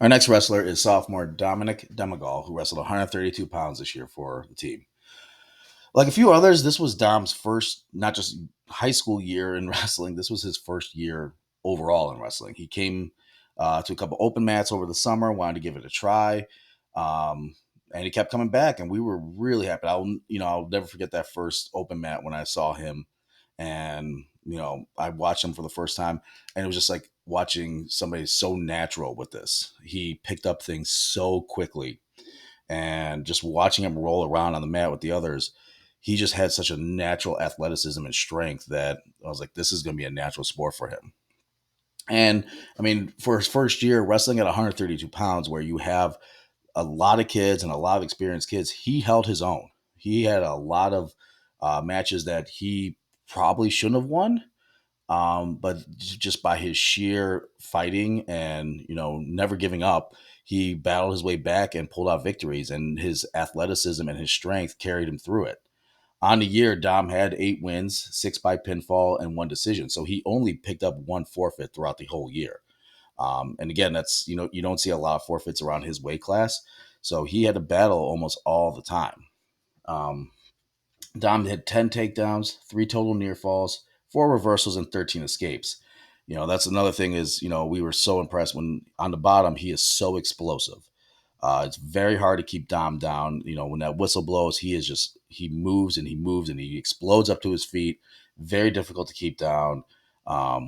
Our next wrestler is sophomore Domenic Demagall, who wrestled 132 pounds this year for the team. Like a few others, this was Dom's first, not just high school year in wrestling, this was his first year overall in wrestling. He came to a couple open mats over the summer, wanted to give it a try. Um, and he kept coming back, and we were really happy. I'll never forget that first open mat when I saw him, and I watched him for the first time, and it was just like watching somebody so natural with this. He picked up things so quickly, and just watching him roll around on the mat with the others, he just had such a natural athleticism and strength that I was like, this is going to be a natural sport for him. And I mean, for his first year wrestling at 132 pounds, where you have a lot of kids and a lot of experienced kids, he held his own. He had a lot of matches that he probably shouldn't have won, but just by his sheer fighting and never giving up, he battled his way back and pulled out victories. And his athleticism and his strength carried him through it. On the year, Dom had 8 wins, 6 by pinfall, and 1 decision. So he only picked up 1 forfeit throughout the whole year. And again, that's you don't see a lot of forfeits around his weight class. So he had to battle almost all the time. Um, Dom had 10 takedowns, 3 total near falls, 4 reversals, and 13 escapes. That's another thing is, we were so impressed when on the bottom, he is so explosive. It's very hard to keep Dom down. When that whistle blows, he moves and he moves and he explodes up to his feet. Very difficult to keep down,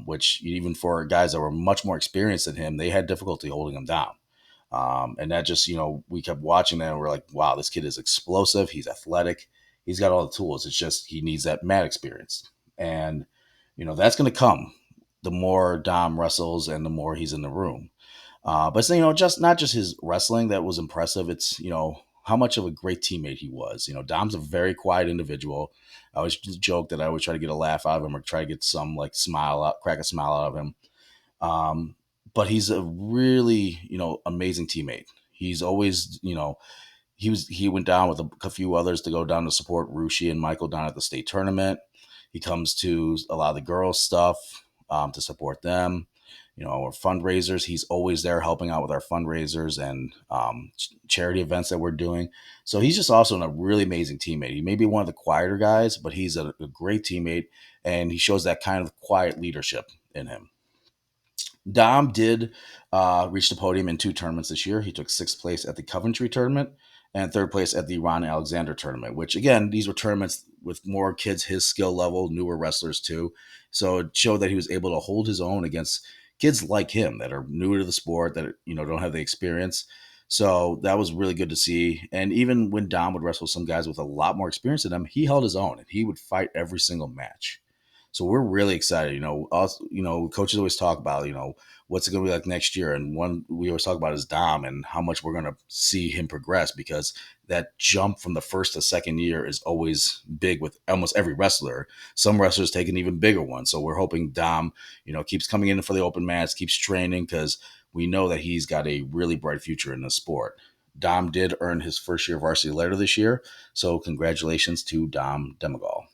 which even for guys that were much more experienced than him, they had difficulty holding him down. And that just, we kept watching that and we're like, wow, this kid is explosive. He's athletic. He's got all the tools. It's just he needs that mat experience. And, that's going to come the more Dom wrestles and the more he's in the room. But just not just his wrestling that was impressive. It's, how much of a great teammate he was. Dom's a very quiet individual. I always joke that I always try to get a laugh out of him or try to get some like smile out, crack a smile out of him. Um, but he's a really, amazing teammate. He's always, he went down with a few others to go down to support Rushi and Michael down at the state tournament. He comes to a lot of the girls stuff to support them. Our fundraisers. He's always there helping out with our fundraisers and charity events that we're doing. So he's just also a really amazing teammate. He may be one of the quieter guys, but he's a great teammate, and he shows that kind of quiet leadership in him. Dom did reach the podium in 2 tournaments this year. He took 6th place at the Coventry tournament and 3rd place at the Ron Alexander tournament, which again, these were tournaments with more kids his skill level, newer wrestlers too. So it showed that he was able to hold his own against kids like him that are newer to the sport, that don't have the experience. So that was really good to see. And even when Dom would wrestle some guys with a lot more experience than him, he held his own and he would fight every single match. So we're really excited. Coaches always talk about, what's it going to be like next year. And one we always talk about is Dom and how much we're going to see him progress, because that jump from the first to second year is always big with almost every wrestler. Some wrestlers take an even bigger one. So we're hoping Dom, keeps coming in for the open mats, keeps training, because we know that he's got a really bright future in the sport. Dom did earn his first year varsity letter this year. So congratulations to Dom Demagall.